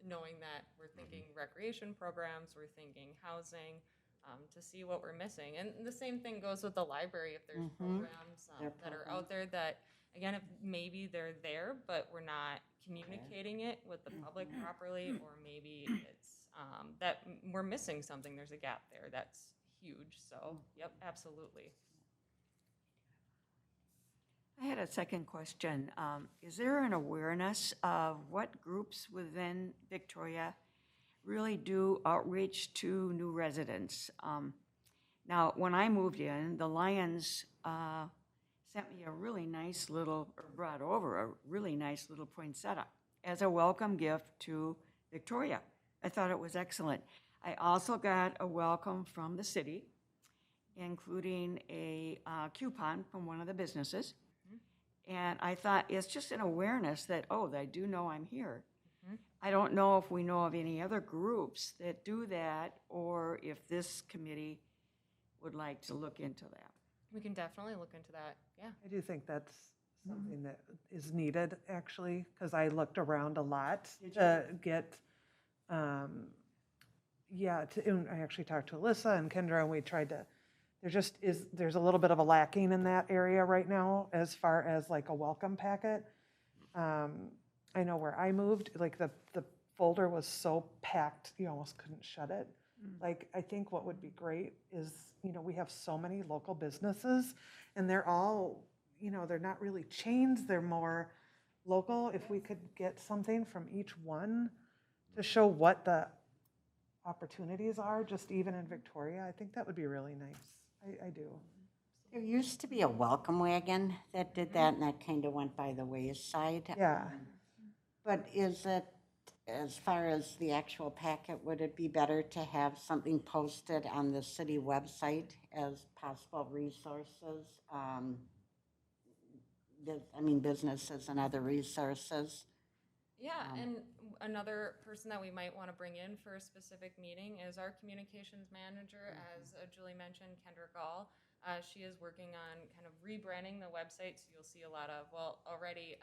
Speaker 6: knowing that we're thinking recreation programs, we're thinking housing, to see what we're missing. And the same thing goes with the library, if there's programs
Speaker 7: There are
Speaker 6: that are out there that, again, if maybe they're there, but we're not communicating it with the public properly, or maybe it's that we're missing something, there's a gap there, that's huge, so, yep, absolutely.
Speaker 5: I had a second question. Is there an awareness of what groups within Victoria really do outreach to new residents? Now, when I moved in, the Lions sent me a really nice little, or brought over a really nice little poinsettia as a welcome gift to Victoria. I thought it was excellent. I also got a welcome from the city, including a coupon from one of the businesses. And I thought it's just an awareness that, oh, they do know I'm here. I don't know if we know of any other groups that do that, or if this committee would like to look into that.
Speaker 6: We can definitely look into that, yeah.
Speaker 4: I do think that's something that is needed, actually, because I looked around a lot to get, and I actually talked to Alyssa and Kendra, and we tried to, there's a little bit of a lacking in that area right now as far as like a welcome packet. I know where I moved, like the folder was so packed, you almost couldn't shut it. Like, I think what would be great is, we have so many local businesses, and they're all, they're not really chains, they're more local. If we could get something from each one to show what the opportunities are, just even in Victoria, I think that would be really nice. I do.
Speaker 7: There used to be a welcome wagon that did that, and that kind of went by the wayside.
Speaker 4: Yeah.
Speaker 7: But is it, as far as the actual packet, would it be better to have something posted on the city website as possible resources? Businesses and other resources.
Speaker 6: Yeah, and another person that we might want to bring in for a specific meeting is our communications manager, as Julie mentioned, Kendra Gall. She is working on kind of rebranding the website, so you'll see a lot of, already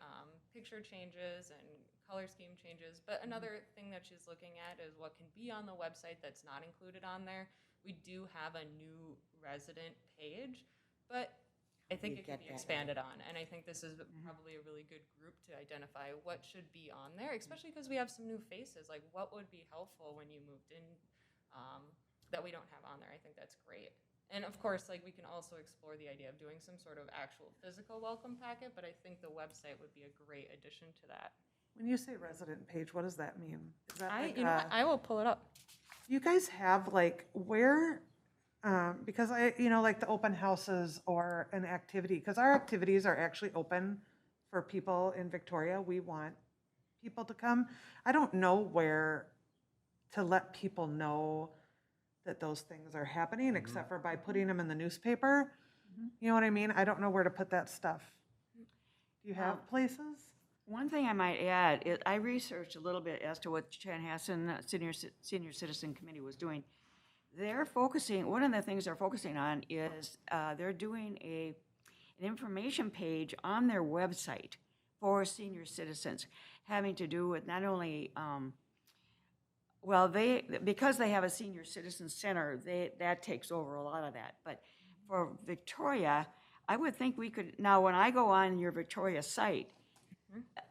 Speaker 6: picture changes and color scheme changes, but another thing that she's looking at is what can be on the website that's not included on there. We do have a new resident page, but I think it could be expanded on, and I think this is probably a really good group to identify what should be on there, especially because we have some new faces, like what would be helpful when you moved in that we don't have on there. I think that's great. And of course, like, we can also explore the idea of doing some sort of actual physical welcome packet, but I think the website would be a great addition to that.
Speaker 4: When you say resident page, what does that mean? Is that like
Speaker 6: I will pull it up.
Speaker 4: you guys have like where, because like the open houses or an activity, because our activities are actually open for people in Victoria. We want people to come. I don't know where to let people know that those things are happening, except for by putting them in the newspaper. You know what I mean? I don't know where to put that stuff. Do you have places?
Speaker 5: One thing I might add is I researched a little bit as to what Chanhassen Senior Citizen Committee was doing. They're focusing, one of the things they're focusing on is they're doing an information page on their website for senior citizens, having to do with not only, because they have a senior citizen center, that takes over a lot of that. But for Victoria, I would think we could, now when I go on your Victoria site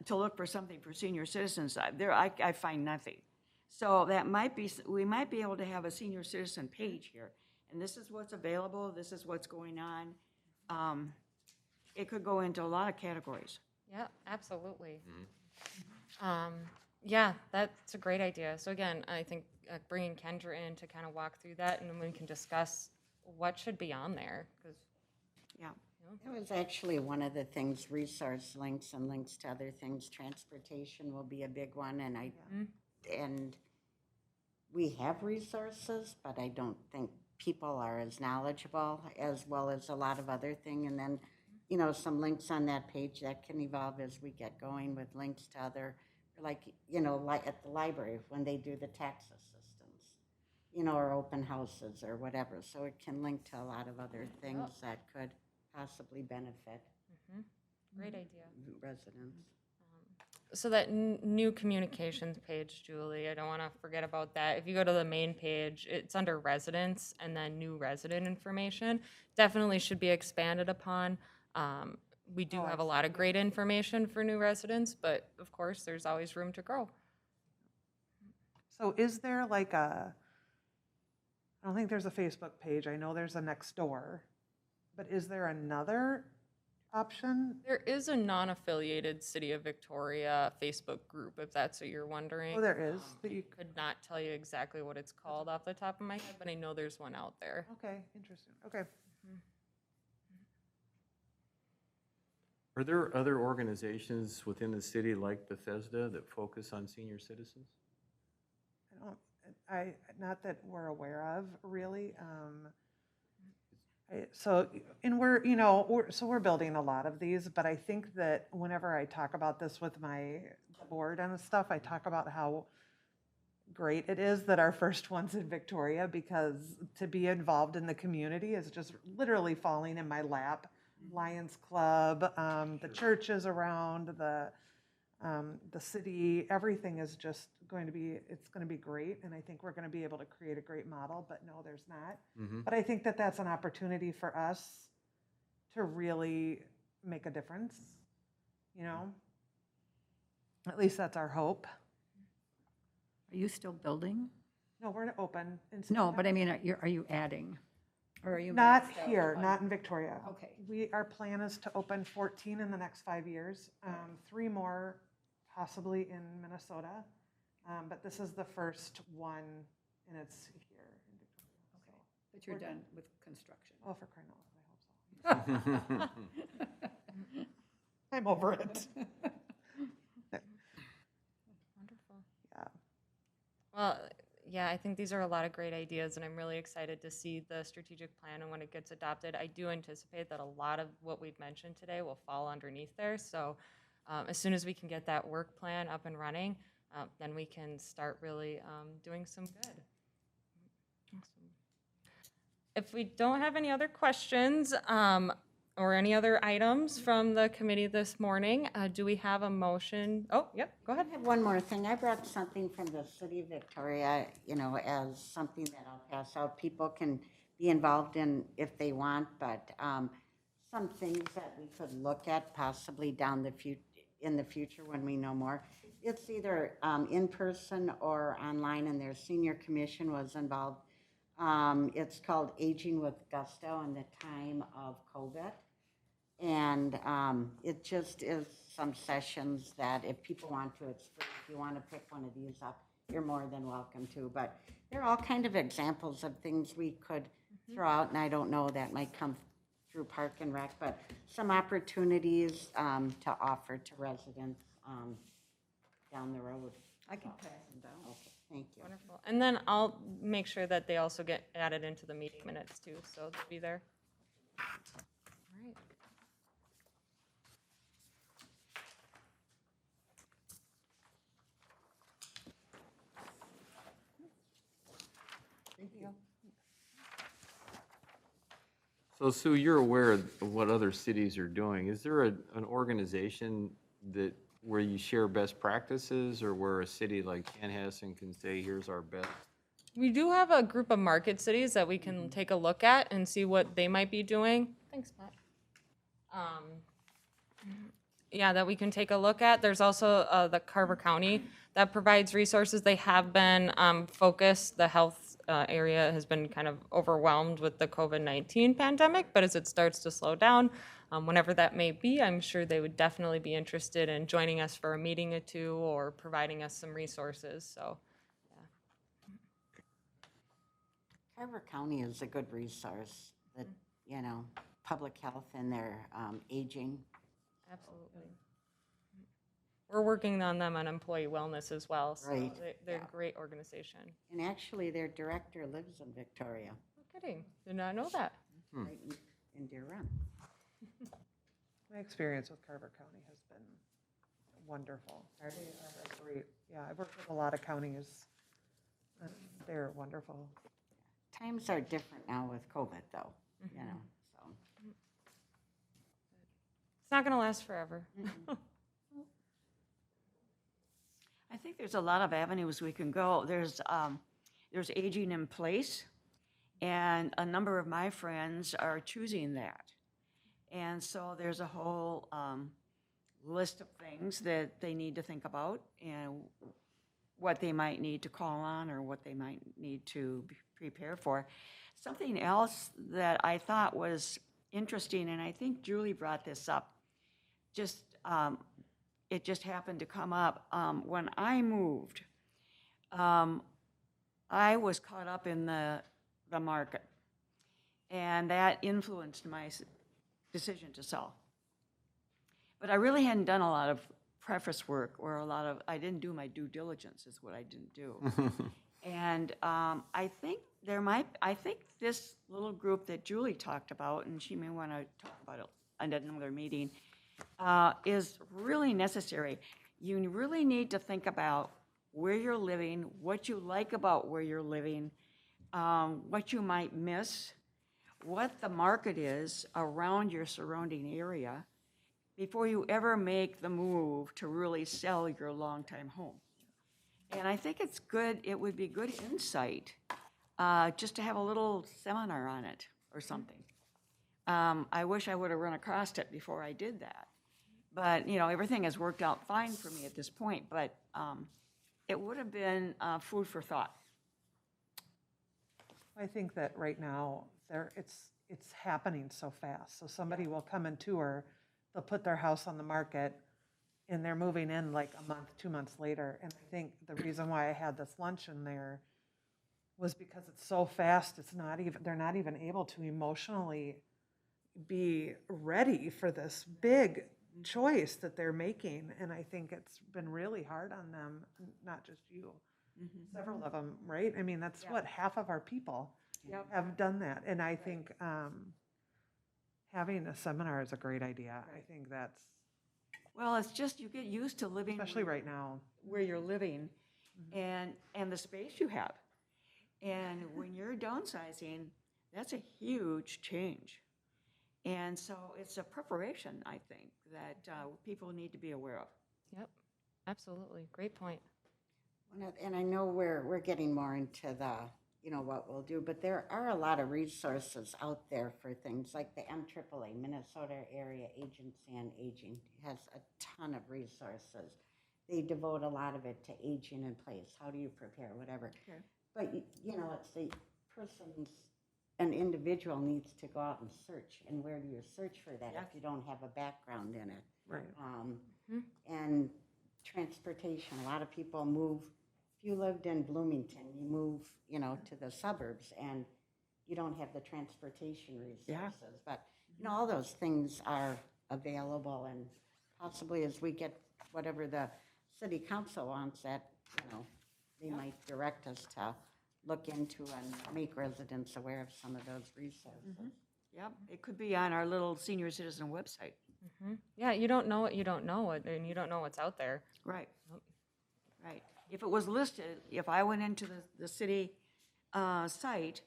Speaker 5: to look for something for senior citizens, I find nothing. So that might be, we might be able to have a senior citizen page here. And this is what's available, this is what's going on. It could go into a lot of categories.
Speaker 6: Yeah, absolutely. Yeah, that's a great idea. So again, I think bringing Kendra in to kind of walk through that, and then we can discuss what should be on there, because
Speaker 5: Yeah.
Speaker 7: That was actually one of the things, resource links and links to other things. Transportation will be a big one, and we have resources, but I don't think people are as knowledgeable as well as a lot of other things. And then, some links on that page that can evolve as we get going with links to other, like at the library when they do the tax assistance. you know, or open houses or whatever. So it can link to a lot of other things that could possibly benefit
Speaker 6: Great idea.
Speaker 7: residents.
Speaker 6: So that new communications page, Julie, I don't want to forget about that. If you go to the main page, it's under residents and then new resident information. Definitely should be expanded upon. We do have a lot of great information for new residents, but of course, there's always room to grow.
Speaker 4: So is there like a, I don't think there's a Facebook page. I know there's a Nextdoor, but is there another option?
Speaker 6: There is a non-affiliated City of Victoria Facebook group, if that's what you're wondering.
Speaker 4: Oh, there is. That you,
Speaker 6: Could not tell you exactly what it's called off the top of my head, but I know there's one out there.
Speaker 4: okay, interesting. Okay.
Speaker 1: Are there other organizations within the city like Bethesda that focus on senior citizens?
Speaker 4: Not that we're aware of, really. So, and we're, you know, we're building a lot of these, but I think that whenever I talk about this with my board and stuff, I talk about how great it is that our first one's in Victoria, because to be involved in the community is just literally falling in my lap. Lions Club, the churches around, the city, everything is just going to be, it's going to be great. And I think we're going to be able to create a great model, but no, there's not. But I think that that's an opportunity for us to really make a difference, you know? At least that's our hope.
Speaker 3: Are you still building?
Speaker 4: No, we're open. in
Speaker 3: No, but
Speaker 4: September.
Speaker 3: I mean, are you adding? Or are you?
Speaker 4: Not
Speaker 3: maxed out
Speaker 4: here,
Speaker 3: on-
Speaker 4: not in Victoria.
Speaker 3: Okay.
Speaker 4: Our plan is to open 14 in the next 5 years, 3 more possibly in Minnesota. But this is the first one, and it's here in Victoria. So,
Speaker 3: But you're done with construction.
Speaker 4: oh, for crying out loud, I hope so. I'm over it.
Speaker 6: Wonderful.
Speaker 4: Yeah.
Speaker 6: Well, yeah, I think these are a lot of great ideas, and I'm really excited to see the strategic plan and when it gets adopted. I do anticipate that a lot of what we've mentioned today will fall underneath there. So as soon as we can get that work plan up and running, then we can start really doing some good. Awesome. If we don't have any other questions or any other items from the committee this morning, do we have a motion? Oh, yep, go ahead.
Speaker 7: I have one more thing. I brought something from the city of Victoria, you know, as something that I'll pass out. People can be involved in if they want, but some things that we could look at possibly in the future when we know more. It's either in person or online, and their senior commission was involved. It's called Aging with Gusto in the Time of COVID. And it just is some sessions that if people want to, it's free. If you want to pick one of these up, you're more than welcome to. But they're all kind of examples of things we could throw out, and I don't know, that might come through Park and Rec, but some opportunities to offer to residents down the road.
Speaker 3: I can pass them down.
Speaker 7: Okay, thank you.
Speaker 6: Wonderful. And then I'll make sure that they also get added into the meeting minutes too, so they'll be there. All right.
Speaker 1: So Sue, you're aware of what other cities are doing. Is there an organization where you share best practices, or where a city like Chanhassen can say, here's our best?
Speaker 6: We do have a group of market cities that we can take a look at and see what they might be doing. Thanks, Matt. Yeah, that we can take a look at. There's also the Carver County that provides resources. They have been focused. The health area has been kind of overwhelmed with the COVID-19 pandemic, but as it starts to slow down, whenever that may be, I'm sure they would definitely be interested in joining us for a meeting or two or providing us some resources. So,
Speaker 7: Carver County is a good resource, that, you know, public health and their aging.
Speaker 6: absolutely. We're working on them on employee wellness as well. So
Speaker 7: Right.
Speaker 6: they're a great organization.
Speaker 7: And actually, their director lives in Victoria,
Speaker 6: No kidding. Did not know that.
Speaker 7: right in Deer Run.
Speaker 4: My experience with Carver County has been wonderful. They are great. Yeah, I've worked with a lot of counties. They're wonderful.
Speaker 7: Times are different now with COVID, though, you know, so.
Speaker 6: It's not gonna last forever.
Speaker 5: I think there's a lot of avenues we can go. There's aging in place, and a number of my friends are choosing that. And so there's a whole list of things that they need to think about and what they might need to call on or what they might need to prepare for. Something else that I thought was interesting, and I think Julie brought this up, just it just happened to come up. When I moved, I was caught up in the market, and that influenced my decision to sell. But I really hadn't done a lot of preface work or I didn't do my due diligence is what I didn't do. And I think this little group that Julie talked about, and she may want to talk about it at another meeting, is really necessary. You really need to think about where you're living, what you like about where you're living, what you might miss, what the market is around your surrounding area before you ever make the move to really sell your long-time home. And I think it's good, it would be good insight just to have a little seminar on it or something. I wish I would have run across it before I did that. But, you know, everything has worked out fine for me at this point, but it would have been food for thought.
Speaker 4: I think that right now, it's happening so fast. So somebody will come and tour, they'll put their house on the market, and they're moving in like a month, 2 months later. And I think the reason why I had this luncheon there was because it's so fast, they're not even able to emotionally be ready for this big choice that they're making. And I think it's been really hard on them, not just you, several of them, right? I mean, that's what, half of our people have done that. And I think having a seminar is a great idea. I think that's,
Speaker 5: Well, it's just you get used to living
Speaker 4: especially right now.
Speaker 5: where you're living and the space you have. And when you're downsizing, that's a huge change. And so it's a preparation, I think, that people need to be aware of.
Speaker 6: Yep, absolutely. Great point.
Speaker 7: And I know we're getting more into the, you know, what we'll do, but there are a lot of resources out there for things like the MAAA, Minnesota Area Agency on Aging, has a ton of resources. They devote a lot of it to aging in place. How do you prepare, whatever.
Speaker 5: Okay.
Speaker 7: But, you know, it's an individual needs to go out and search. And where do you search for that if you don't have a background in it?
Speaker 4: Right.
Speaker 7: And transportation, a lot of people move. If you lived in Bloomington, you move, you know, to the suburbs and you don't have the transportation resources. But, you know, all those things are available, and possibly as we get whatever the city council wants, that, you know, they might direct us to look into and make residents aware of some of those resources.
Speaker 5: Yep, it could be on our little senior citizen website.
Speaker 6: Yeah, you don't know what you don't know, and you don't know what's out there.
Speaker 5: Right. Right. If it was listed, if I went into the city site,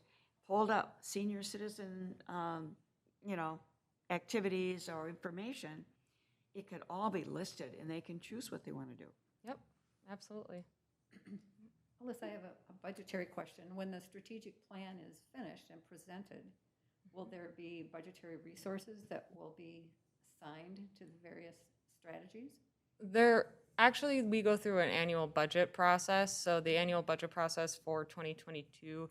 Speaker 5: pulled up senior citizen, you know, activities or information, it could all be listed, and they can choose what they want to do.
Speaker 6: Yep, absolutely.
Speaker 3: Alyssa, I have a budgetary question. When the strategic plan is finished and presented, will there be budgetary resources that will be assigned to the various strategies?
Speaker 6: Actually, we go through an annual budget process. So the annual budget process for 2022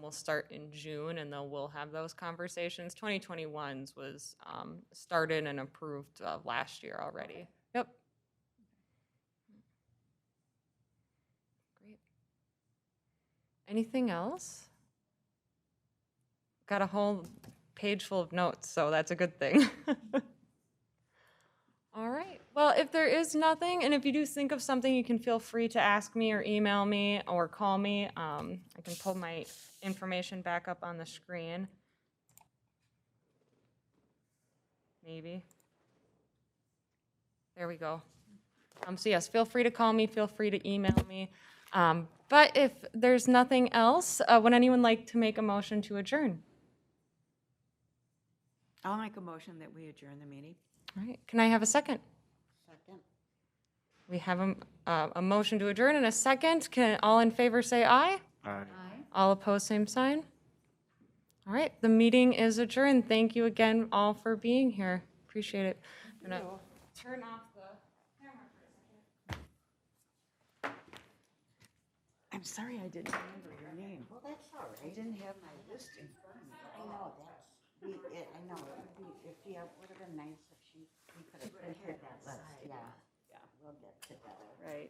Speaker 6: will start in June, and then we'll have those conversations. 2021's was started and approved last year already. Yep. Great. Anything else? Got a whole page full of notes, so that's a good thing. All right. Well, if there is nothing, and if you do think of something, you can feel free to ask me or email me or call me. I can pull my information back up on the screen. Maybe. There we go. So yes, feel free to call me, feel free to email me. But if there's nothing else, would anyone like to make a motion to adjourn?
Speaker 5: I'll make a motion that we adjourn the meeting.
Speaker 6: All right, can I have a second?
Speaker 7: Second.
Speaker 6: We have a motion to adjourn and a second. Can all in favor say aye?
Speaker 1: Aye.
Speaker 6: All opposed, same sign. All right, the meeting is adjourned. Thank you again all for being here. Appreciate it. I'm gonna turn off the camera for a second.
Speaker 5: I'm sorry I didn't remember your name.
Speaker 7: Well, that's all
Speaker 5: I
Speaker 7: right.
Speaker 5: didn't have my list in front of me.
Speaker 7: I know, I know, it would be, it would have been nice if we could have printed that list, yeah.
Speaker 5: Yeah.
Speaker 7: We'll get together.
Speaker 5: Right.